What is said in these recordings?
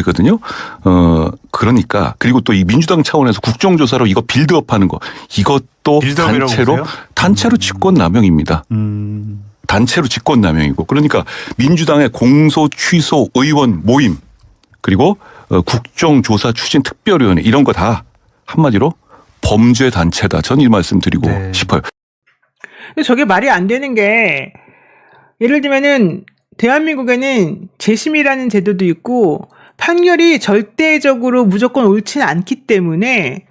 거든요. 그러니까 그리고 또 이 민주당 차원에서 국정조사로 이거 빌드업하는 거 이것도 단체로 직권남용입니다. 단체로 직권남용이고 그러니까 민주당의 공소 취소 의원 모임 그리고 국정조사 추진 특별위원회 이런 거 다 한마디로 범죄 단체다. 전 이 말씀 드리고 싶어요. 저게 말이 안 되는 게 예를 들면은 대한민국에는 재심이라는 제도도 있고 판결이 절대적으로 무조건 옳지는 않기 때문에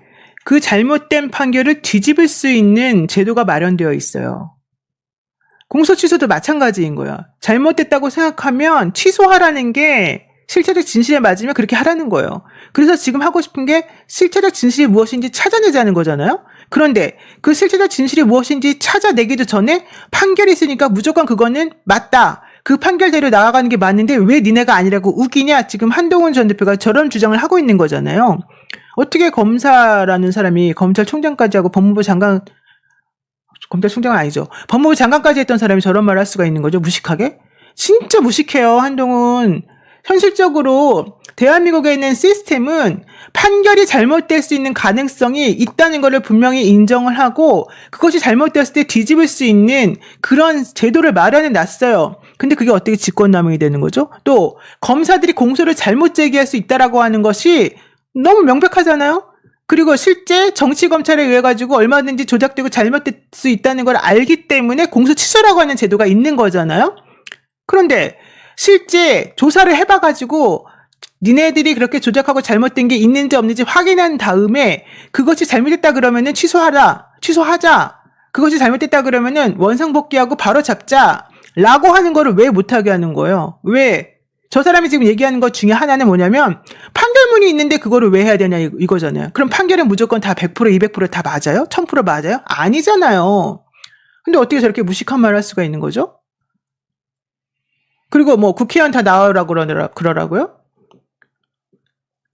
그 잘못된 판결을 뒤집을 수 있는 제도가 마련되어 있어요. 공소 취소도 마찬가지인 거야. 잘못됐다고 생각하면 취소하라는 게 실체적 진실에 맞으면 그렇게 하라는 거예요. 그래서 지금 하고 싶은 게 실체적 진실이 무엇인지 찾아내자는 거잖아요. 그런데 그 실체적 진실이 무엇인지 찾아내기도 전에 판결이 있으니까 무조건 그거는 맞다. 그 판결대로 나아가는 게 맞는데 왜 니네가 아니라고 우기냐? 지금 한동훈 전 대표가 저런 주장을 하고 있는 거잖아요. 어떻게 검사라는 사람이 검찰총장까지 하고 검찰총장은 아니죠. 법무부 장관까지 했던 사람이 저런 말을 할 수가 있는 거죠. 무식하게? 진짜 무식해요. 한동훈. 현실적으로 대한민국에 있는 시스템은 판결이 잘못될 수 있는 가능성이 있다는 것을 분명히 인정을 하고 그것이 잘못되었을 때 뒤집을 수 있는 그런 제도를 마련해 놨어요. 근데 그게 어떻게 직권남용이 되는 거죠? 또 검사들이 공소를 잘못 제기할 수 있다라고 하는 것이 너무 명백하잖아요. 그리고 실제 정치검찰에 의해 가지고 얼마든지 조작되고 잘못될 수 있다는 걸 알기 때문에 공소 취소라고 하는 제도가 있는 거잖아요. 그런데 실제 조사를 해봐가지고 니네들이 그렇게 조작하고 잘못된 게 있는지 없는지 확인한 다음에 그것이 잘못됐다 그러면은 취소하자. 그것이 잘못됐다 그러면은 원상복귀하고 바로 잡자. 라고 하는 거를 왜 못하게 하는 거예요? 왜? 저 사람이 지금 얘기하는 것 중에 하나는 뭐냐면 판결문이 있는데 그거를 왜 해야 되냐 이거잖아요. 그럼 판결은 무조건 다 100% 200%다 맞아요? 1000% 맞아요? 아니잖아요. 근데 어떻게 저렇게 무식한 말을 할 수가 있는 거죠? 그리고 뭐 국회의원 다 나오라고 그러라고요?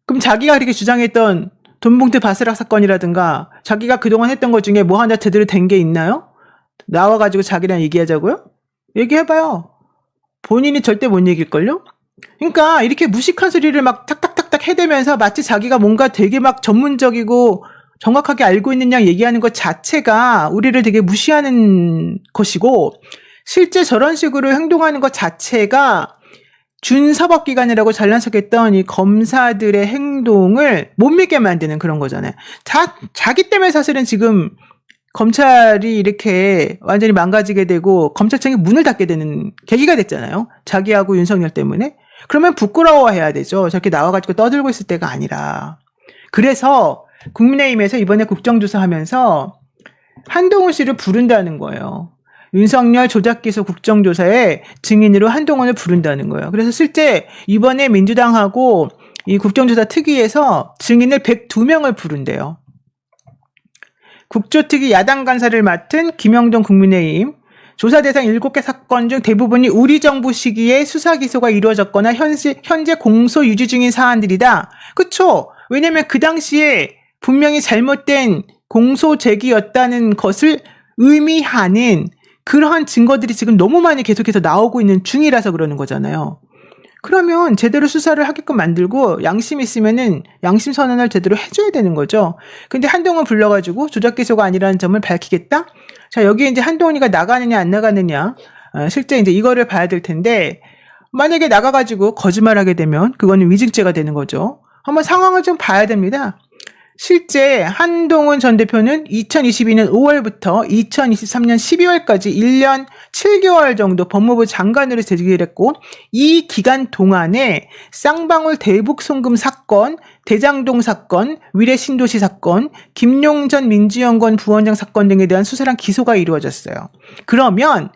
그럼 자기가 그렇게 주장했던 돈봉투 바스락 사건이라든가 자기가 그동안 했던 것 중에 뭐 하나 제대로 된 게 있나요? 나와가지고 자기랑 얘기하자고요? 얘기해봐요. 본인이 절대 못 얘기일걸요? 그러니까 이렇게 무식한 소리를 막 탁탁탁탁 해대면서 마치 자기가 뭔가 되게 막 전문적이고 정확하게 알고 있는 양 얘기하는 것 자체가 우리를 되게 무시하는 것이고 실제 저런 식으로 행동하는 것 자체가 준사법기관이라고 잘난 척했던 이 검사들의 행동을 못 믿게 만드는 그런 거잖아요. 자기 때문에 사실은 지금 검찰이 이렇게 완전히 망가지게 되고 검찰청이 문을 닫게 되는 계기가 됐잖아요. 자기하고 윤석열 때문에. 그러면 부끄러워해야 되죠. 저렇게 나와가지고 떠들고 있을 때가 아니라. 그래서 국민의힘에서 이번에 국정조사하면서 한동훈 씨를 부른다는 거예요. 윤석열 조작기소 국정조사에 증인으로 한동훈을 부른다는 거예요. 그래서 실제 이번에 민주당하고 이 국정조사 특위에서 증인을 102명을 부른대요. 국조특위 야당 간사를 맡은 김영동 국민의힘, 조사 대상 7개 사건 중 대부분이 우리 정부 시기에 수사 기소가 이루어졌거나 현재 공소 유지 중인 사안들이다. 그쵸? 왜냐면 그 당시에 분명히 잘못된 공소 제기였다는 것을 의미하는 그러한 증거들이 지금 너무 많이 계속해서 나오고 있는 중이라서 그러는 거잖아요. 그러면 제대로 수사를 하게끔 만들고 양심 있으면은 양심 선언을 제대로 해줘야 되는 거죠. 근데 한동훈 불러가지고 조작 기소가 아니라는 점을 밝히겠다? 자, 여기에 이제 한동훈이가 나가느냐 안 나가느냐, 실제 이제 이거를 봐야 될 텐데, 만약에 나가가지고 거짓말하게 되면 그거는 위증죄가 되는 거죠. 한번 상황을 좀 봐야 됩니다. 실제 한동훈 전 대표는 2022년 5월부터 2023년 12월까지 1년 7개월 정도 법무부 장관으로 재직을 했고 이 기간 동안에 쌍방울 대북 송금 사건, 대장동 사건, 위례 신도시 사건, 김용전 민주연구원 부원장 사건 등에 대한 수사랑 기소가 이루어졌어요. 그러면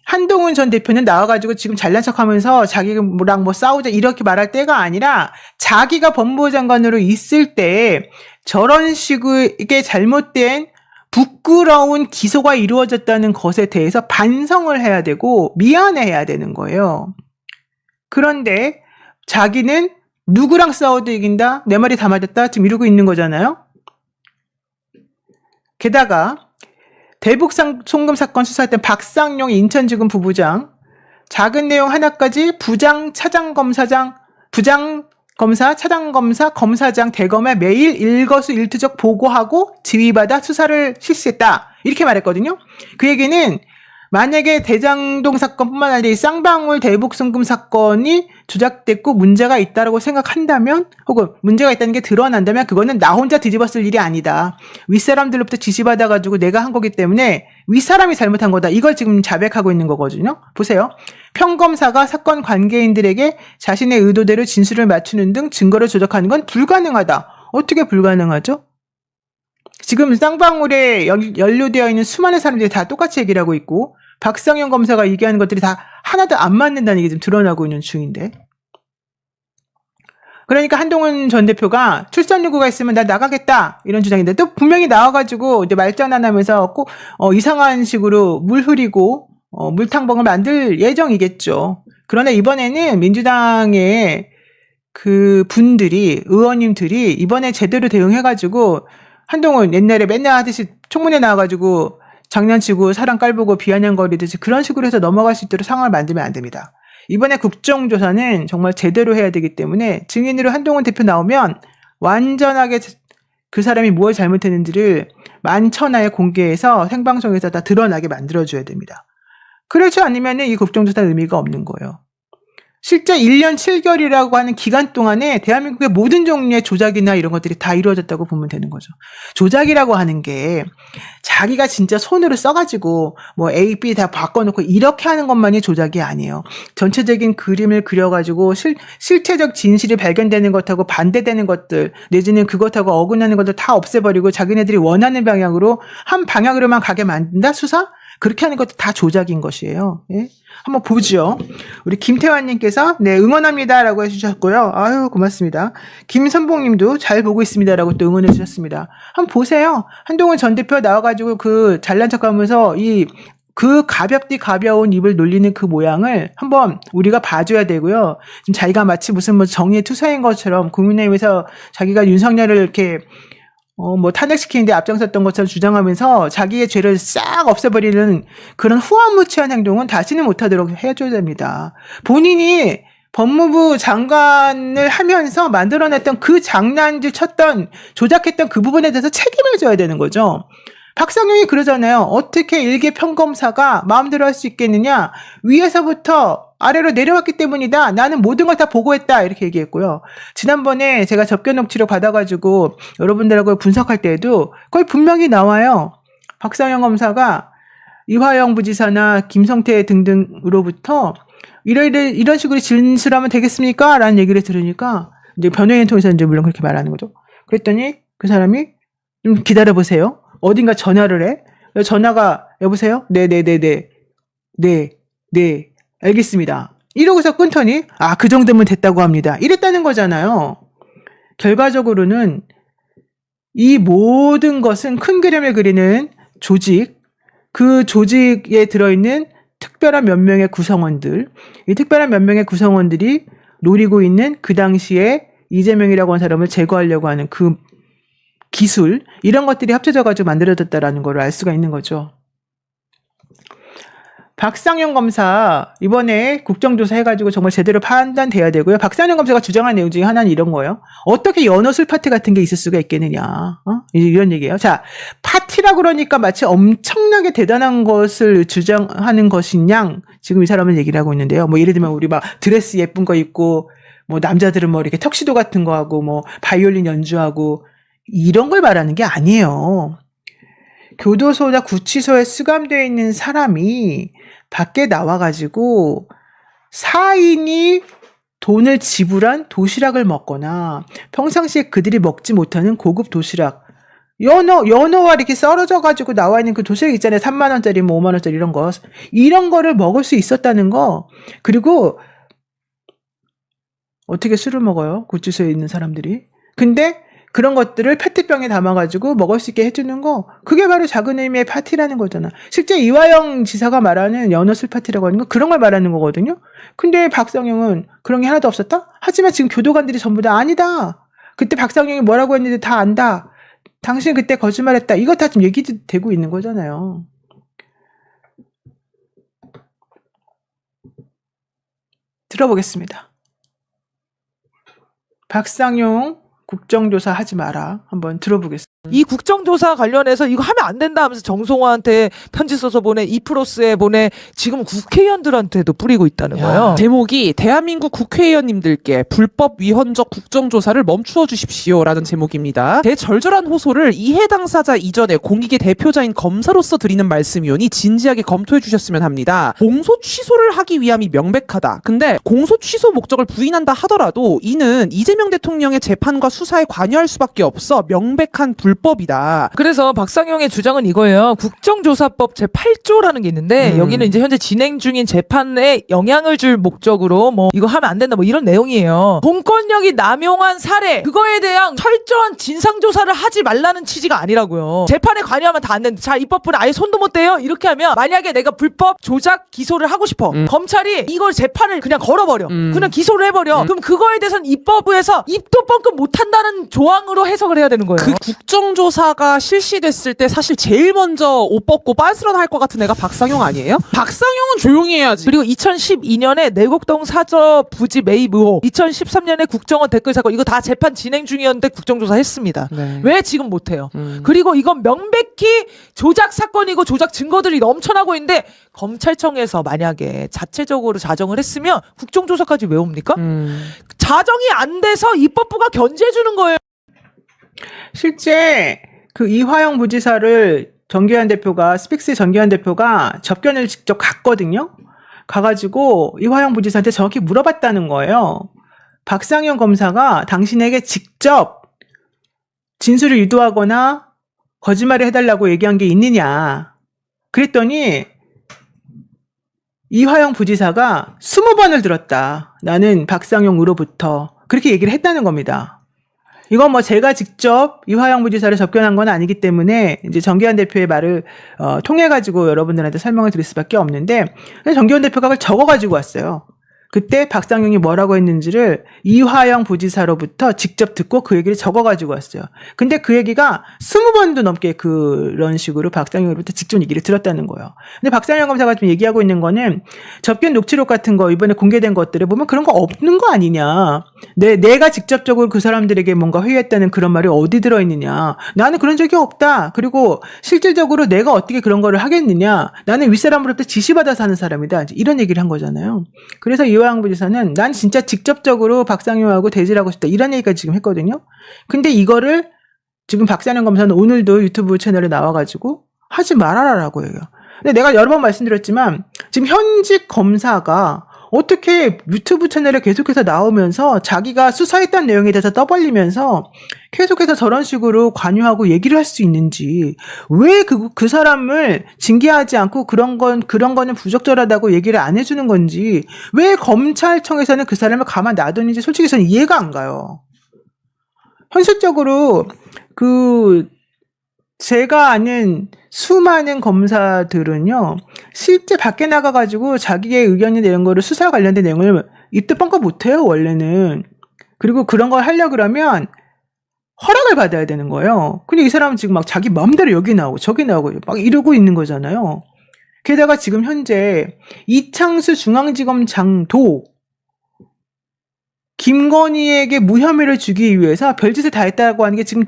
한동훈 전 대표는 나와가지고 지금 잘난 척하면서 자기랑 뭐 싸우자 이렇게 말할 때가 아니라 자기가 법무부 장관으로 있을 때 저런 식의 잘못된 부끄러운 기소가 이루어졌다는 것에 대해서 반성을 해야 되고 미안해해야 되는 거예요. 그런데 자기는 누구랑 싸워도 이긴다? 내 말이 다 맞았다? 지금 이러고 있는 거잖아요. 게다가 대북 송금 사건 수사했던 박상용 인천지검 부부장 작은 내용 하나까지 부장 차장 검사장 부장 검사, 차장검사, 검사장, 대검에 매일 일거수일투족 보고하고 지휘받아 수사를 실시했다. 이렇게 말했거든요. 그 얘기는 만약에 대장동 사건뿐만 아니라 이 쌍방울 대북송금 사건이 조작됐고 문제가 있다라고 생각한다면 혹은 문제가 있다는 게 드러난다면 그거는 나 혼자 뒤집었을 일이 아니다. 윗사람들로부터 지시받아가지고 내가 한 거기 때문에 윗사람이 잘못한 거다. 이걸 지금 자백하고 있는 거거든요. 보세요. 평검사가 사건 관계인들에게 자신의 의도대로 진술을 맞추는 등 증거를 조작하는 건 불가능하다. 어떻게 불가능하죠? 지금 쌍방울에 연루되어 있는 수많은 사람들이 다 똑같이 얘기를 하고 있고 박상현 검사가 얘기하는 것들이 다 하나도 안 맞는다는 게 지금 드러나고 있는 중인데. 그러니까 한동훈 전 대표가 출산 요구가 있으면 나 나가겠다 이런 주장인데 또 분명히 나와가지고 이제 말장난하면서 꼭 이상한 식으로 물 흐리고 물탕벙을 만들 예정이겠죠. 그러나 이번에는 민주당의 그 분들이 의원님들이 이번에 제대로 대응해가지고 한동훈 옛날에 맨날 하듯이 청문회 나와가지고 장난치고 사람 깔보고 비아냥거리듯이 그런 식으로 해서 넘어갈 수 있도록 상황을 만들면 안 됩니다. 이번에 국정조사는 정말 제대로 해야 되기 때문에 증인으로 한동훈 대표 나오면 완전하게 그 사람이 뭘 잘못했는지를 만천하에 공개해서 생방송에서 다 드러나게 만들어줘야 됩니다. 그렇지 않으면 이 국정조사는 의미가 없는 거예요. 실제 1년 7개월이라고 하는 기간 동안에 대한민국의 모든 종류의 조작이나 이런 것들이 다 이루어졌다고 보면 되는 거죠. 조작이라고 하는 게 자기가 진짜 손으로 써가지고 뭐 A, B 다 바꿔놓고 이렇게 하는 것만이 조작이 아니에요. 전체적인 그림을 그려가지고 실체적 진실이 발견되는 것하고 반대되는 것들 내지는 그것하고 어긋나는 것들 다 없애버리고 자기네들이 원하는 방향으로 한 방향으로만 가게 만든다? 수사? 그렇게 하는 것도 다 조작인 것이에요. 예? 한번 보죠. 우리 김태환님께서 네 응원합니다라고 해주셨고요. 아유 고맙습니다. 김선봉님도 잘 보고 있습니다라고 또 응원해 주셨습니다. 한번 보세요. 한동훈 전 대표 나와가지고 그 잘난 척하면서 그 가벼운 입을 놀리는 그 모양을 한번 우리가 봐줘야 되고요. 지금 자기가 마치 무슨 뭐 정의의 투사인 것처럼 국민의힘에서 자기가 윤석열을 이렇게 탄핵시키는데 앞장섰던 것처럼 주장하면서 자기의 죄를 싹 없애버리는 그런 후한무치한 행동은 다시는 못하도록 해줘야 됩니다. 본인이 법무부 장관을 하면서 만들어냈던 그 장난질 쳤던, 조작했던 그 부분에 대해서 책임을 져야 되는 거죠. 박상용이 그러잖아요. 어떻게 일개 평검사가 마음대로 할 수 있겠느냐. 위에서부터 아래로 내려왔기 때문이다. 나는 모든 걸 다 보고했다. 이렇게 얘기했고요. 지난번에 제가 접견 녹취록 받아가지고 여러분들하고 분석할 때에도 거의 분명히 나와요. 박상영 검사가 이화영 부지사나 김성태 등등으로부터 이런 식으로 진술하면 되겠습니까? 라는 얘기를 들으니까 이제 변호인 통해서 이제 물론 그렇게 말하는 거죠. 그랬더니 그 사람이 좀 기다려보세요. 어딘가 전화를 해. 전화가 여보세요? 네네네네. 네. 알겠습니다. 이러고서 끊더니 그 정도면 됐다고 합니다. 이랬다는 거잖아요. 결과적으로는 이 모든 것은 큰 그림을 그리는 조직, 그 조직에 들어있는 특별한 몇 명의 구성원들, 이 특별한 몇 명의 구성원들이 노리고 있는 그 당시에 이재명이라고 하는 사람을 제거하려고 하는 그 기술, 이런 것들이 합쳐져가지고 만들어졌다라는 걸 알 수가 있는 거죠. 박상현 검사 이번에 국정조사 해가지고 정말 제대로 판단돼야 되고요. 박상현 검사가 주장한 내용 중에 하나는 이런 거예요. 어떻게 연어술 파티 같은 게 있을 수가 있겠느냐. 이런 얘기예요. 자, 파티라 그러니까 마치 엄청나게 대단한 것을 주장하는 것이냐. 지금 이 사람은 얘기를 하고 있는데요. 뭐 예를 들면 우리 막 드레스 예쁜 거 입고 뭐 남자들은 뭐 이렇게 턱시도 같은 거 하고 뭐 바이올린 연주하고 이런 걸 말하는 게 아니에요. 교도소나 구치소에 수감되어 있는 사람이 밖에 나와가지고 사인이 돈을 지불한 도시락을 먹거나 평상시에 그들이 먹지 못하는 고급 도시락, 연어와 이렇게 썰어져가지고 나와 있는 그 도시락 있잖아요. 3만 원짜리, 뭐 5만 원짜리 이런 거를 먹을 수 있었다는 거. 그리고 어떻게 술을 먹어요? 구치소에 있는 사람들이. 근데 그런 것들을 페트병에 담아가지고 먹을 수 있게 해주는 거, 그게 바로 작은 의미의 파티라는 거잖아. 실제 이화영 지사가 말하는 연어술 파티라고 하는 거 그런 걸 말하는 거거든요. 근데 박상영은 그런 게 하나도 없었다? 하지만 지금 교도관들이 전부 다 아니다. 그때 박상영이 뭐라고 했는데 다 안다. 당신 그때 거짓말했다. 이거 다 지금 얘기되고 있는 거잖아요. 들어보겠습니다. 박상용 국정조사 하지 마라. 한번 들어보겠습니다. 이 국정조사 관련해서 이거 하면 안 된다 하면서 정성화한테 편지 써서 보내, 이프로스에 보내, 지금 국회의원들한테도 뿌리고 있다는 거예요. 제목이 대한민국 국회의원님들께 불법 위헌적 국정조사를 멈추어 주십시오라는 제목입니다. 대절절한 호소를 이해 당사자 이전에 공익의 대표자인 검사로서 드리는 말씀이오니 진지하게 검토해 주셨으면 합니다. 공소 취소를 하기 위함이 명백하다. 근데 공소 취소 목적을 부인한다 하더라도 이는 이재명 대통령의 재판과 수사에 관여할 수밖에 없어 명백한 불법이다. 그래서 박상용의 주장은 이거예요. 국정조사법 제8조라는 게 있는데 여기는 이제 현재 진행 중인 재판에 영향을 줄 목적으로 뭐 이거 하면 안 된다 뭐 이런 내용이에요. 공권력이 남용한 사례 그거에 대한 철저한 진상조사를 하지 말라는 취지가 아니라고요. 재판에 관여하면 다 안 된다. 자, 입법부는 아예 손도 못 대요. 이렇게 하면 만약에 내가 불법 조작 기소를 하고 싶어. 검찰이 이걸 재판을 그냥 걸어버려. 그냥 기소를 해버려. 그럼 그거에 대해서는 입법부에서 입도 뻥끗 못한다는 조항으로 해석을 해야 되는 거예요. 그 국정조사가 실시됐을 때 사실 제일 먼저 옷 벗고 빤스런 할 것 같은 애가 박상용 아니에요? 박상용은 조용히 해야지. 그리고 2012년에 내곡동 사저 부지 매입 의혹, 2013년에 국정원 댓글 사건 이거 다 재판 진행 중이었는데 국정조사 했습니다. 네. 왜 지금 못해요? 그리고 이건 명백히 조작 사건이고 조작 증거들이 넘쳐나고 있는데 검찰청에서 만약에 자체적으로 자정을 했으면 국정조사까지 왜 옵니까? 자정이 안 돼서 입법부가 견제해주는 거예요. 실제 그 이화영 부지사를 정기현 대표가 스픽스 정기현 대표가 접견을 직접 갔거든요. 가가지고 이화영 부지사한테 정확히 물어봤다는 거예요. 박상용 검사가 당신에게 직접 진술을 유도하거나 거짓말을 해달라고 얘기한 게 있느냐. 그랬더니 이화영 부지사가 20번을 들었다. 나는 박상용으로부터. 그렇게 얘기를 했다는 겁니다. 이건 뭐 제가 직접 이화영 부지사를 접견한 건 아니기 때문에 이제 정기현 대표의 말을 통해가지고 여러분들한테 설명을 드릴 수밖에 없는데 정기현 대표가 그걸 적어가지고 왔어요. 그때 박상용이 뭐라고 했는지를 이화영 부지사로부터 직접 듣고 그 얘기를 적어가지고 왔어요. 근데 그 얘기가 20번도 넘게 그런 식으로 박상용으로부터 직접 얘기를 들었다는 거예요. 근데 박상용 검사가 지금 얘기하고 있는 거는 접견 녹취록 같은 거 이번에 공개된 것들을 보면 그런 거 없는 거 아니냐. 내가 직접적으로 그 사람들에게 뭔가 회유했다는 그런 말이 어디 들어있느냐. 나는 그런 적이 없다. 그리고 실질적으로 내가 어떻게 그런 거를 하겠느냐. 나는 윗사람으로부터 지시받아서 하는 사람이다. 이런 얘기를 한 거잖아요. 그래서 이화영 부지사는 난 진짜 직접적으로 박상용하고 대질하고 싶다. 이런 얘기까지 지금 했거든요. 근데 이거를 지금 박상용 검사는 오늘도 유튜브 채널에 나와가지고 하지 말아라라고 해요. 근데 내가 여러 번 말씀드렸지만 지금 현직 검사가 어떻게 유튜브 채널에 계속해서 나오면서 자기가 수사했던 내용에 대해서 떠벌리면서 계속해서 저런 식으로 관여하고 얘기를 할 수 있는지, 왜 그 사람을 징계하지 않고 그런 거는 부적절하다고 얘기를 안 해주는 건지, 왜 검찰청에서는 그 사람을 가만 놔두는지 솔직히 저는 이해가 안 가요. 현실적으로 제가 아는 수많은 검사들은요, 실제 밖에 나가가지고 자기의 의견이 내는 거를 수사 관련된 내용을 입도 뻥끗 못해요, 원래는. 그리고 그런 걸 하려고 그러면 허락을 받아야 되는 거예요. 근데 이 사람은 지금 막 자기 마음대로 여기 나오고 저기 나오고 막 이러고 있는 거잖아요. 게다가 지금 현재 이창수 중앙지검장도 김건희에게 무혐의를 주기 위해서 별짓을 다 했다고 하는 게 지금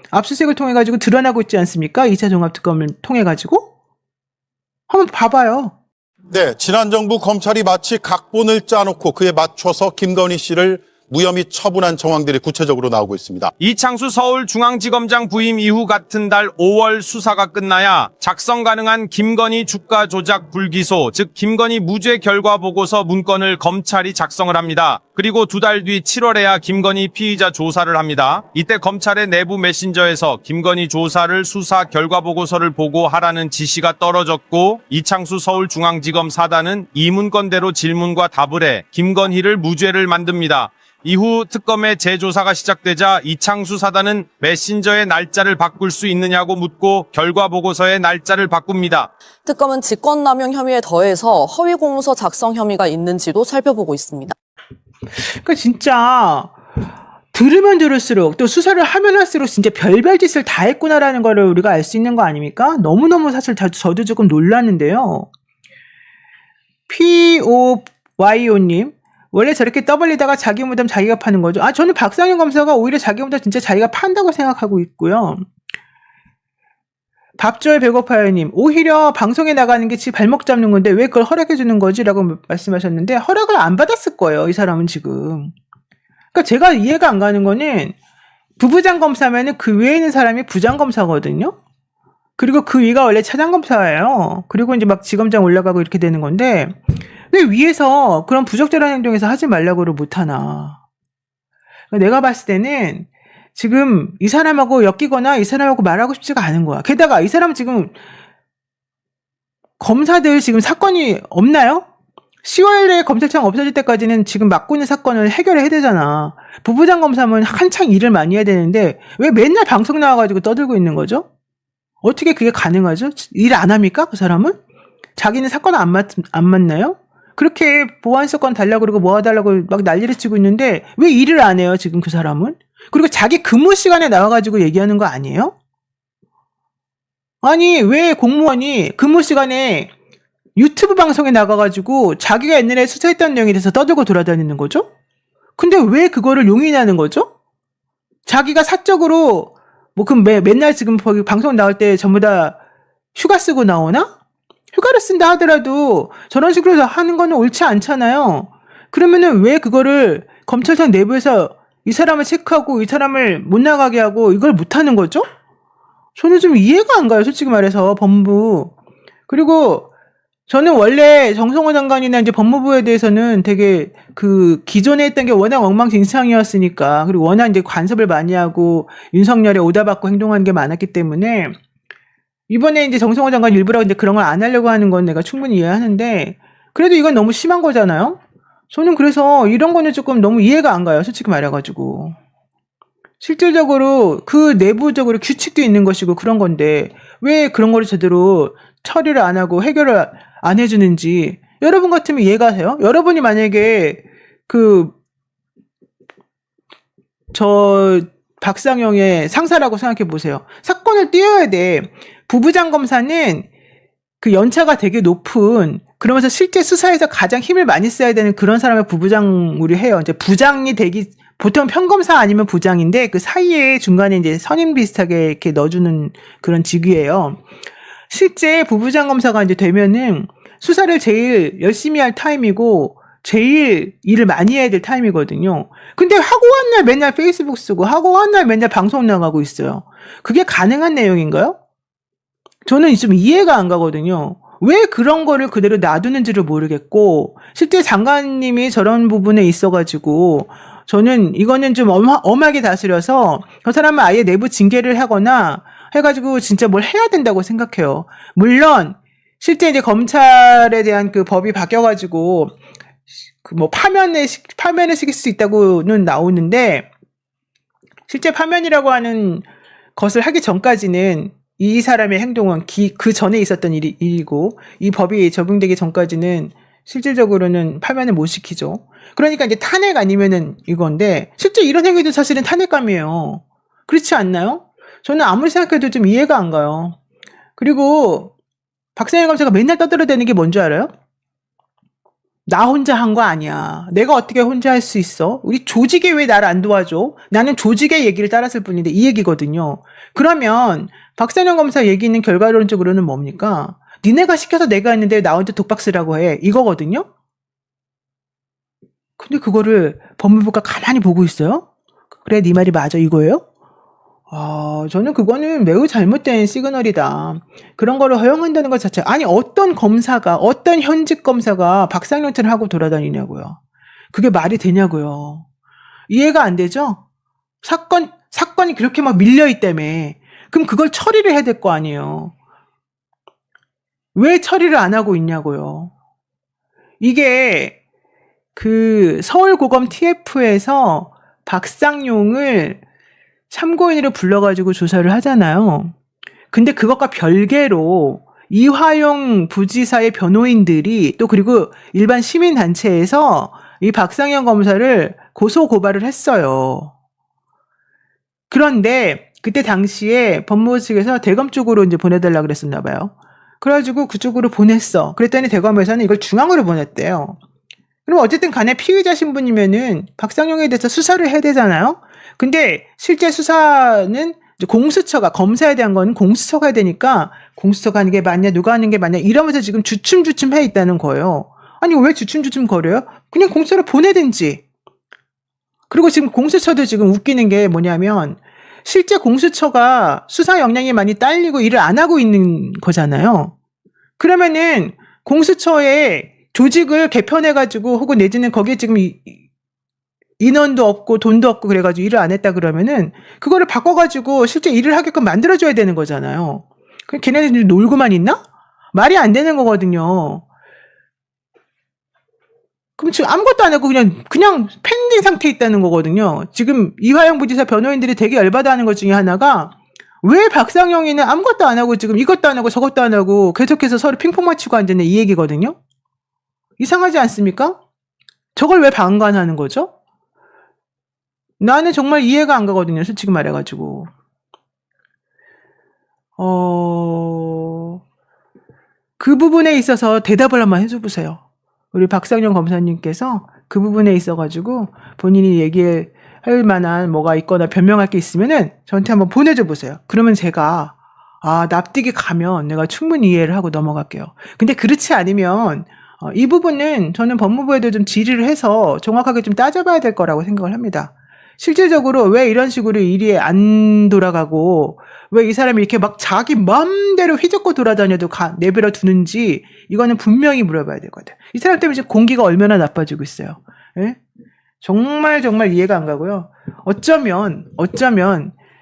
압수수색을 통해 가지고 드러나고 있지 않습니까? 2차 종합특검을 통해 가지고 한번 봐봐요. 네, 지난 정부 검찰이 마치 각본을 짜놓고 그에 맞춰서 김건희 씨를 무혐의 처분한 정황들이 구체적으로 나오고 있습니다. 이창수 서울중앙지검장 부임 이후 같은 달 5월 수사가 끝나야 작성 가능한 김건희 주가 조작 불기소, 즉 김건희 무죄 결과 보고서 문건을 검찰이 작성을 합니다. 그리고 2달 뒤 7월에야 김건희 피의자 조사를 합니다. 이때 검찰의 내부 메신저에서 김건희 조사를 수사 결과 보고서를 보고하라는 지시가 떨어졌고, 이창수 서울중앙지검 사단은 이 문건대로 질문과 답을 해 김건희를 무죄를 만듭니다. 이후 특검의 재조사가 시작되자 이창수 사단은 메신저의 날짜를 바꿀 수 있느냐고 묻고 결과 보고서의 날짜를 바꿉니다. 특검은 직권남용 혐의에 더해서 허위 공문서 작성 혐의가 있는지도 살펴보고 있습니다. 그러니까 진짜 들으면 들을수록 또 수사를 하면 할수록 진짜 별별 짓을 다 했구나라는 거를 우리가 알 수 있는 거 아닙니까? 너무너무 사실 저도 조금 놀랐는데요. POYO님, 원래 저렇게 떠벌리다가 자기 무덤 자기가 파는 거죠. 저는 박상현 검사가 오히려 자기 무덤 진짜 자기가 판다고 생각하고 있고요. 밥줘야 배고파요님, 오히려 방송에 나가는 게 지 발목 잡는 건데 왜 그걸 허락해 주는 거지? 라고 말씀하셨는데 허락을 안 받았을 거예요. 이 사람은 지금. 그러니까 제가 이해가 안 가는 거는 부부장 검사면은 그 위에 있는 사람이 부장 검사거든요. 그리고 그 위가 원래 차장 검사예요. 그리고 이제 막 지검장 올라가고 이렇게 되는 건데 왜 위에서 그런 부적절한 행동에서 하지 말라고를 못하나. 그러니까 내가 봤을 때는 지금 이 사람하고 엮이거나 이 사람하고 말하고 싶지가 않은 거야. 게다가 이 사람 지금 검사들 지금 사건이 없나요? 10월에 검찰청 없어질 때까지는 지금 맡고 있는 사건을 해결해야 되잖아. 부부장 검사면 한창 일을 많이 해야 되는데 왜 맨날 방송 나와가지고 떠들고 있는 거죠? 어떻게 그게 가능하죠? 일 안 합니까? 그 사람은? 자기는 사건 안 맞나요? 그렇게 보안 사건 달라고 그러고 뭐 해달라고 막 난리를 치고 있는데 왜 일을 안 해요? 지금 그 사람은? 그리고 자기 근무 시간에 나와가지고 얘기하는 거 아니에요? 아니 왜 공무원이 근무 시간에 유튜브 방송에 나가가지고 자기가 옛날에 수사했던 내용에 대해서 떠들고 돌아다니는 거죠? 근데 왜 그거를 용인하는 거죠? 자기가 사적으로 뭐 그럼 맨날 지금 방송 나올 때 전부 다 휴가 쓰고 나오나? 휴가를 쓴다 하더라도 저런 식으로 하는 거는 옳지 않잖아요. 그러면은 왜 그거를 검찰청 내부에서 이 사람을 체크하고 이 사람을 못 나가게 하고 이걸 못 하는 거죠? 저는 좀 이해가 안 가요. 솔직히 말해서 법무부. 그리고 저는 원래 정성호 장관이나 이제 법무부에 대해서는 되게 그 기존에 했던 게 워낙 엉망진창이었으니까 그리고 워낙 이제 간섭을 많이 하고 윤석열에 오다받고 행동하는 게 많았기 때문에 이번에 이제 정성호 장관 일부러 이제 그런 걸 안 하려고 하는 건 내가 충분히 이해하는데 그래도 이건 너무 심한 거잖아요. 저는 그래서 이런 거는 조금 너무 이해가 안 가요. 솔직히 말해가지고. 실질적으로 그 내부적으로 규칙도 있는 것이고 그런 건데 왜 그런 거를 제대로 처리를 안 하고 해결을 안 해주는지 여러분 같으면 이해가 돼요? 여러분이 만약에 박상영의 상사라고 생각해 보세요. 사건을 띄워야 돼. 부부장 검사는 그 연차가 되게 높은 그러면서 실제 수사에서 가장 힘을 많이 써야 되는 그런 사람을 부부장으로 해요. 이제 부장이 되기 보통 평검사 아니면 부장인데 그 사이에 중간에 이제 선임 비슷하게 이렇게 넣어주는 그런 직위예요. 실제 부부장 검사가 이제 되면은 수사를 제일 열심히 할 타임이고 제일 일을 많이 해야 될 타임이거든요. 근데 하고 한 날 맨날 페이스북 쓰고 하고 한 날 맨날 방송 나가고 있어요. 그게 가능한 내용인가요? 저는 좀 이해가 안 가거든요. 왜 그런 거를 그대로 놔두는지를 모르겠고 실제 장관님이 저런 부분에 있어가지고 저는 이거는 좀 엄하게 다스려서 그 사람은 아예 내부 징계를 하거나 해가지고 진짜 뭘 해야 된다고 생각해요. 물론 실제 이제 검찰에 대한 그 법이 바뀌어가지고 그 뭐 파면을 시킬 수 있다고는 나오는데 실제 파면이라고 하는 것을 하기 전까지는 이 사람의 행동은 그 전에 있었던 일이고 이 법이 적용되기 전까지는 실질적으로는 파면을 못 시키죠. 그러니까 이제 탄핵 아니면은 이건데 실제 이런 행위도 사실은 탄핵감이에요. 그렇지 않나요? 저는 아무리 생각해도 좀 이해가 안 가요. 그리고 박상현 검사가 맨날 떠들어대는 게 뭔지 알아요? 나 혼자 한 거 아니야. 내가 어떻게 혼자 할 수 있어? 우리 조직이 왜 나를 안 도와줘? 나는 조직의 얘기를 따랐을 뿐인데 이 얘기거든요. 그러면 박상현 검사 얘기 있는 결과론적으로는 뭡니까? 니네가 시켜서 내가 했는데 나 혼자 독박쓰라고 해. 이거거든요? 근데 그거를 법무부가 가만히 보고 있어요? 그래, 네 말이 맞아. 이거예요? 저는 그거는 매우 잘못된 시그널이다. 그런 거를 허용한다는 것 자체. 아니, 어떤 현직 검사가 박상현처럼 하고 돌아다니냐고요. 그게 말이 되냐고요. 이해가 안 되죠? 사건이 그렇게 막 밀려있다며. 그럼 그걸 처리를 해야 될 거 아니에요. 왜 처리를 안 하고 있냐고요. 이게 그 서울고검 TF에서 박상용을 참고인으로 불러가지고 조사를 하잖아요. 근데 그것과 별개로 이화영 부지사의 변호인들이 또 그리고 일반 시민단체에서 이 박상현 검사를 고소고발을 했어요. 그런데 그때 당시에 법무부 측에서 대검 쪽으로 이제 보내달라 그랬었나 봐요. 그래가지고 그쪽으로 보냈어. 그랬더니 대검에서는 이걸 중앙으로 보냈대요. 그럼 어쨌든 간에 피의자 신분이면은 박상용에 대해서 수사를 해야 되잖아요. 근데 실제 수사는 이제 공수처가, 검사에 대한 거는 공수처가 해야 되니까 공수처가 하는 게 맞냐, 누가 하는 게 맞냐 이러면서 지금 주춤주춤 해 있다는 거예요. 아니 왜 주춤주춤 거려요? 그냥 공수처를 보내든지. 그리고 지금 공수처도 지금 웃기는 게 뭐냐면 실제 공수처가 수사 역량이 많이 딸리고 일을 안 하고 있는 거잖아요. 그러면은 공수처의 조직을 개편해가지고 혹은 내지는 거기에 지금 인원도 없고 돈도 없고 그래가지고 일을 안 했다 그러면은 그거를 바꿔가지고 실제 일을 하게끔 만들어줘야 되는 거잖아요. 그럼 걔네들 놀고만 있나? 말이 안 되는 거거든요. 그럼 지금 아무것도 안 하고 그냥 pending 상태에 있다는 거거든요. 지금 이화영 부지사 변호인들이 되게 열받아하는 것 중에 하나가 왜 박상영이는 아무것도 안 하고 지금 이것도 안 하고 저것도 안 하고 계속해서 서로 핑퐁 맞추고 앉았네 이 얘기거든요. 이상하지 않습니까? 저걸 왜 방관하는 거죠? 나는 정말 이해가 안 가거든요. 솔직히 말해가지고. 그 부분에 있어서 대답을 한번 해줘 보세요. 우리 박상영 검사님께서 그 부분에 있어가지고 본인이 얘기할 만한 뭐가 있거나 변명할 게 있으면은 저한테 한번 보내줘 보세요. 그러면 제가 납득이 가면 내가 충분히 이해를 하고 넘어갈게요. 근데 그렇지 않으면 이 부분은 저는 법무부에도 좀 질의를 해서 정확하게 좀 따져봐야 될 거라고 생각을 합니다. 실질적으로 왜 이런 식으로 일이 안 돌아가고 왜 이 사람이 이렇게 막 자기 마음대로 휘젓고 돌아다녀도 내버려 두는지 이거는 분명히 물어봐야 될 것 같아요. 이 사람 때문에 지금 공기가 얼마나 나빠지고 있어요. 예? 정말 이해가 안 가고요. 어쩌면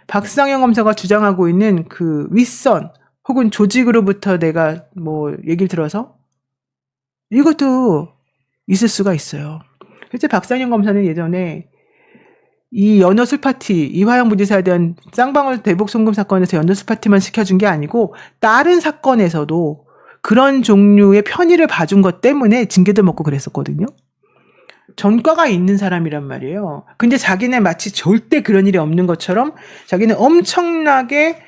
박상영 검사가 주장하고 있는 그 윗선 혹은 조직으로부터 내가 뭐 얘기를 들어서 이것도 있을 수가 있어요. 실제 박상영 검사는 예전에 이 연어술 파티, 이화영 부지사에 대한 쌍방울 대북 송금 사건에서 연어술 파티만 시켜준 게 아니고 다른 사건에서도 그런 종류의 편의를 봐준 것 때문에 징계도 먹고 그랬었거든요. 전과가 있는 사람이란 말이에요. 근데 자기는 마치 절대 그런 일이 없는 것처럼 자기는 엄청나게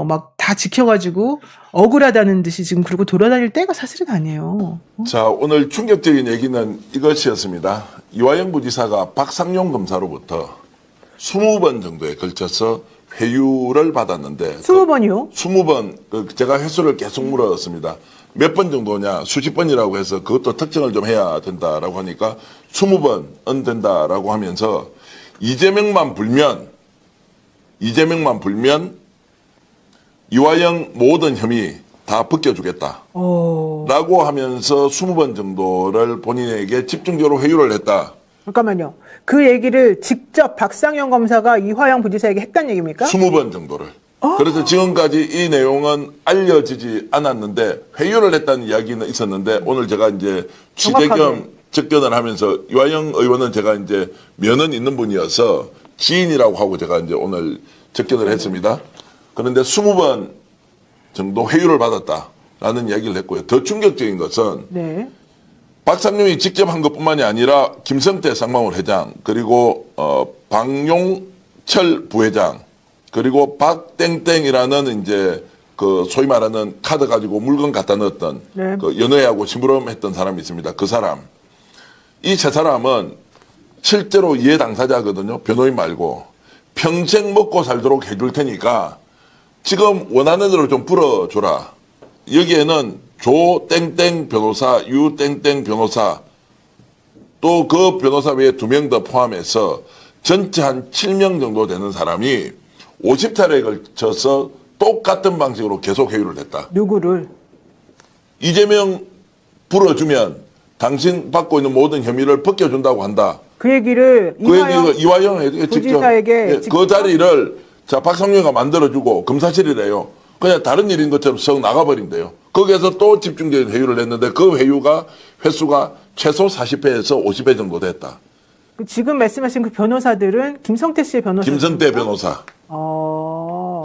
막 다 지켜가지고 억울하다는 듯이 지금 그러고 돌아다닐 때가 사실은 아니에요. 자, 오늘 충격적인 얘기는 이것이었습니다. 이화영 부지사가 박상용 검사로부터 20번 정도에 걸쳐서 회유를 받았는데 20번이요? 20번 제가 횟수를 계속 물었습니다. 몇 번 정도냐 수십 번이라고 해서 그것도 특정을 좀 해야 된다라고 하니까 20번은 된다라고 하면서 이재명만 불면 이화영 모든 혐의 다 벗겨주겠다 라고 하면서 20번 정도를 본인에게 집중적으로 회유를 했다. 잠깐만요. 그 얘기를 직접 박상영 검사가 이화영 부지사에게 했다는 얘기입니까? 20번 정도를. 그래서 지금까지 이 내용은 알려지지 않았는데 회유를 했다는 이야기는 있었는데 오늘 제가 이제 취재 겸 접견을 하면서 이화영 의원은 제가 이제 면은 있는 분이어서 지인이라고 하고 제가 이제 오늘 접견을 했습니다. 그런데 20번 정도 회유를 받았다라는 이야기를 했고요. 더 충격적인 것은 박상용이 직접 한 것뿐만이 아니라 김성태 쌍방울 회장 그리고 박용철 부회장 그리고 박땡땡이라는 이제 그 소위 말하는 카드 가지고 물건 갖다 넣었던 그 연애하고 심부름했던 사람이 있습니다. 그 사람. 이 세 사람은 실제로 이해 당사자거든요. 변호인 말고. 평생 먹고 살도록 해줄 테니까 지금 원하는 대로 좀 풀어줘라. 여기에는 조땡땡 변호사, 유땡땡 변호사 또 그 변호사 외에 2명 더 포함해서 전체 한 7명 정도 되는 사람이 50차례에 걸쳐서 똑같은 방식으로 계속 회유를 했다. 누구를? 이재명 불어주면 당신 받고 있는 모든 혐의를 벗겨준다고 한다. 그 얘기를 이화영에게 직접 그 자리를 자 박상용이가 만들어주고 검사실이래요. 그냥 다른 일인 것처럼 썩 나가버린대요. 거기에서 또 집중적인 회유를 했는데 그 회유가 횟수가 최소 40회에서 50회 정도 됐다. 지금 말씀하신 그 변호사들은 김성태 씨의 변호사. 김성태 변호사.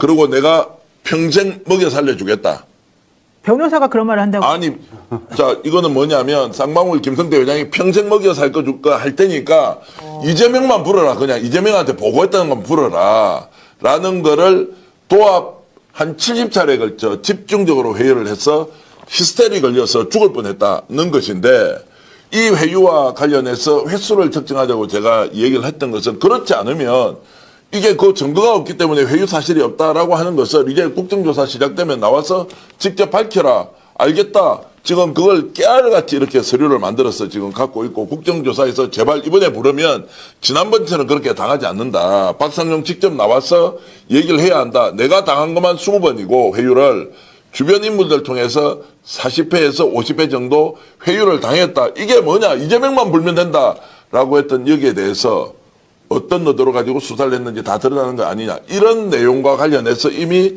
그리고 내가 평생 먹여 살려주겠다. 변호사가 그런 말을 한다고? 아니, 자, 이거는 뭐냐면 쌍방울 김성태 회장이 평생 먹여 살 거 줄 거 할 테니까 이재명만 불어라. 그냥 이재명한테 보고했다는 건 불어라. 라는 거를 도합 한 70차례에 걸쳐 집중적으로 회의를 해서 히스테리 걸려서 죽을 뻔했다는 것인데 이 회유와 관련해서 횟수를 측정하자고 제가 얘기를 했던 것은 그렇지 않으면 이게 그 증거가 없기 때문에 회유 사실이 없다라고 하는 것을 이제 국정조사 시작되면 나와서 직접 밝혀라. 알겠다. 지금 그걸 깨알같이 이렇게 서류를 만들어서 지금 갖고 있고 국정조사에서 제발 이번에 부르면 지난번처럼 그렇게 당하지 않는다. 박상용 직접 나와서 얘기를 해야 한다. 내가 당한 것만 20번이고 회유를 주변 인물들 통해서 40회에서 50회 정도 회유를 당했다. 이게 뭐냐. 이재명만 불면 된다라고 했던 여기에 대해서 어떤 의도로 가지고 수사를 했는지 다 드러나는 거 아니냐. 이런 내용과 관련해서 이미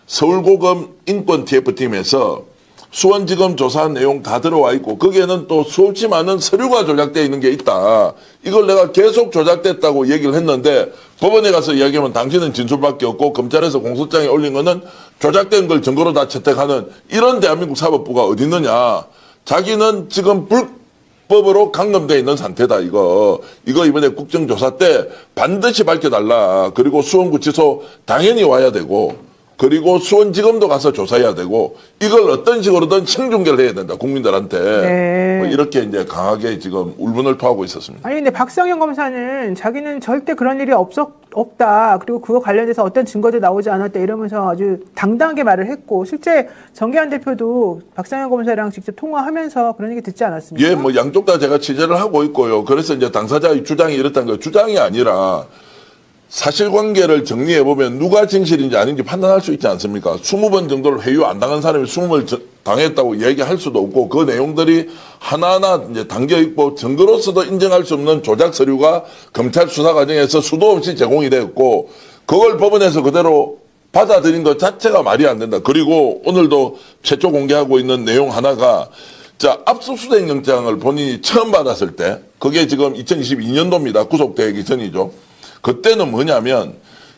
서울고검 인권 TF팀에서 수원지검 조사한 내용 다 들어와 있고 거기에는 또 수없이 많은 서류가 조작되어 있는 게 있다. 이걸 내가 계속 조작됐다고 얘기를 했는데 법원에 가서 이야기하면 당신은 진술밖에 없고 검찰에서 공소장에 올린 거는 조작된 걸 증거로 다 채택하는 이런 대한민국 사법부가 어디 있느냐. 자기는 지금 불법으로 감금되어 있는 상태다. 이거 이번에 국정조사 때 반드시 밝혀달라. 그리고 수원구치소 당연히 와야 되고 그리고 수원지검도 가서 조사해야 되고 이걸 어떤 식으로든 생중계를 해야 된다. 국민들한테. 네. 뭐 이렇게 이제 강하게 지금 울분을 토하고 있었습니다. 아니 근데 박상현 검사는 자기는 절대 그런 일이 없다. 그리고 그거 관련해서 어떤 증거도 나오지 않았다 이러면서 아주 당당하게 말을 했고 실제 정계한 대표도 박상현 검사랑 직접 통화하면서 그런 얘기 듣지 않았습니까? 예, 뭐 양쪽 다 제가 취재를 하고 있고요. 그래서 이제 당사자의 주장이 이렇다는 거예요. 주장이 아니라 사실관계를 정리해보면 누가 진실인지 아닌지 판단할 수 있지 않습니까? 20번 정도를 회유 안 당한 사람이 20번 당했다고 얘기할 수도 없고 그 내용들이 하나하나 이제 담겨있고 증거로서도 인정할 수 없는 조작 서류가 검찰 수사 과정에서 수도 없이 제공이 되었고 그걸 법원에서 그대로 받아들인 것 자체가 말이 안 된다. 그리고 오늘도 최초 공개하고 있는 내용 하나가 자, 압수수색 영장을 본인이 처음 받았을 때 그게 지금 2022년도입니다. 구속되기 전이죠. 그때는 뭐냐면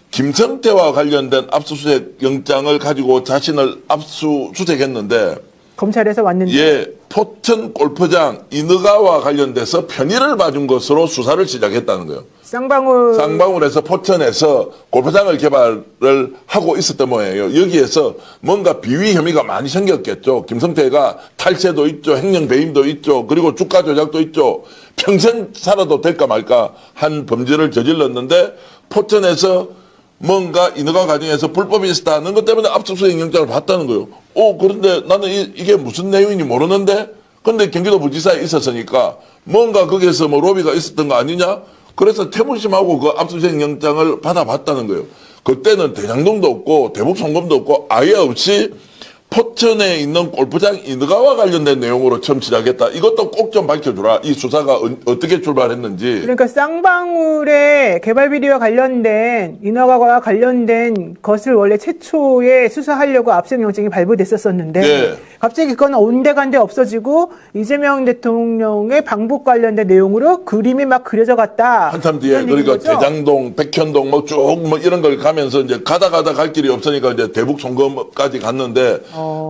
김성태와 관련된 압수수색 영장을 가지고 자신을 압수수색했는데 검찰에서 왔는데 예, 포천 골프장 인허가와 관련돼서 편의를 봐준 것으로 수사를 시작했다는 거예요. 쌍방울에서 포천에서 골프장을 개발을 하고 있었던 모양이에요. 여기에서 뭔가 비위 혐의가 많이 생겼겠죠. 김성태가 탈세도 있죠. 횡령 배임도 있죠. 그리고 주가 조작도 있죠. 평생 살아도 될까 말까 한 범죄를 저질렀는데 포천에서 뭔가 인허가 과정에서 불법이 있었다는 것 때문에 압수수색 영장을 받았다는 거예요. 그런데 나는 이게 무슨 내용인지 모르는데 근데 경기도부지사에 있었으니까 뭔가 거기에서 뭐 로비가 있었던 거 아니냐? 그래서 태무심하고 그 압수수색 영장을 받아봤다는 거예요. 그때는 대장동도 없고 대북송금도 없고 아예 없이 포천에 있는 골프장 인허가와 관련된 내용으로 처음 시작했다. 이것도 꼭 좀 밝혀주라. 이 수사가 어떻게 출발했는지. 그러니까 쌍방울의 개발 비리와 관련된 인허가와 관련된 것을 원래 최초에 수사하려고 압수영장이 발부됐었는데 네. 갑자기 그건 온데간데 없어지고 이재명 대통령의 방북 관련된 내용으로 그림이 막 그려져 갔다. 한참 뒤에 그러니까 거죠? 대장동, 백현동 뭐 쭉 뭐 이런 걸 가면서 이제 가다 갈 길이 없으니까 이제 대북 송금까지 갔는데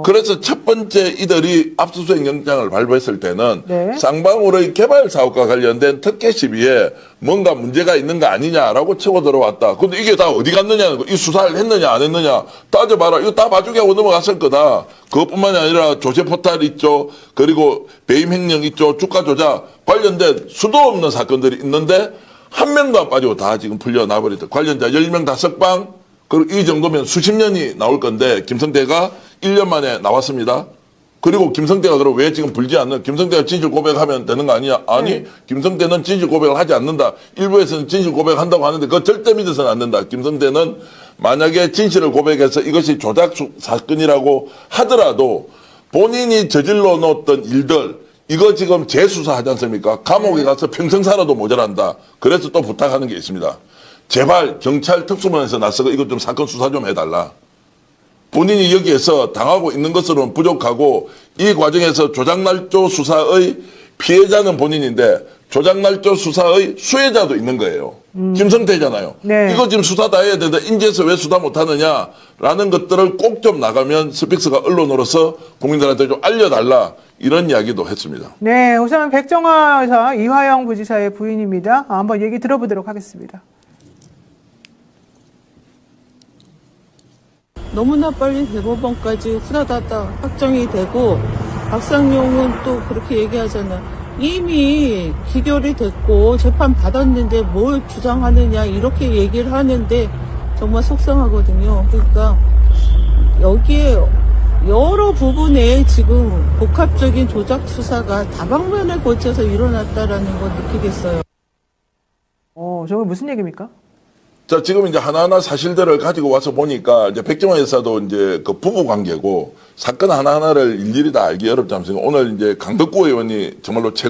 그래서 첫 번째 이들이 압수수색 영장을 발부했을 때는 네. 쌍방울의 개발 사업과 관련된 특혜 시비에 뭔가 문제가 있는 거 아니냐라고 치고 들어왔다. 근데 이게 다 어디 갔느냐는 거. 이 수사를 했느냐 안 했느냐 따져봐라. 이거 다 봐주게 하고 넘어갔을 거다. 그것뿐만이 아니라 조세 포탈 있죠. 그리고 배임 횡령 있죠. 주가 조작 관련된 수도 없는 사건들이 있는데 한 명도 안 빠지고 다 지금 풀려나버렸다. 관련자 10명 다 석방. 그리고 이 정도면 수십 년이 나올 건데 김성태가 1년 만에 나왔습니다. 그리고 김성태가 그럼 왜 지금 불지 않는 김성태가 진실 고백하면 되는 거 아니냐? 아니 김성태는 진실 고백을 하지 않는다. 일부에서는 진실 고백한다고 하는데 그거 절대 믿어서는 안 된다. 김성태는 만약에 진실을 고백해서 이것이 조작 사건이라고 하더라도 본인이 저질러 놓았던 일들 이거 지금 재수사하지 않습니까? 감옥에 가서 평생 살아도 모자란다. 그래서 또 부탁하는 게 있습니다. 제발 경찰 특수본에서 나서고 이것 좀 사건 수사 좀 해달라. 본인이 여기에서 당하고 있는 것으로는 부족하고 이 과정에서 조작날조 수사의 피해자는 본인인데 조작날조 수사의 수혜자도 있는 거예요. 김성태잖아요. 네. 이거 지금 수사 다 해야 되는데 인제에서 왜 수사 못하느냐라는 것들을 꼭 좀 나가면 스픽스가 언론으로서 국민들한테 좀 알려달라 이런 이야기도 했습니다. 네, 우선 백정화 여사 이화영 부지사의 부인입니다. 한번 얘기 들어보도록 하겠습니다. 너무나 빨리 대법원까지 후다다다 확정이 되고 박상용은 또 그렇게 얘기하잖아. 이미 기결이 됐고 재판 받았는데 뭘 주장하느냐 이렇게 얘기를 하는데 정말 속상하거든요. 그러니까 여기에 여러 부분에 지금 복합적인 조작 수사가 다방면을 거쳐서 일어났다라는 걸 느끼겠어요. 저건 무슨 얘기입니까? 자, 지금 이제 하나하나 사실들을 가지고 와서 보니까 이제 백정환 여사도 이제 그 부부 관계고 사건 하나하나를 일일이 다 알기 어렵지 않습니까? 오늘 이제 강덕구 의원이 정말로 최고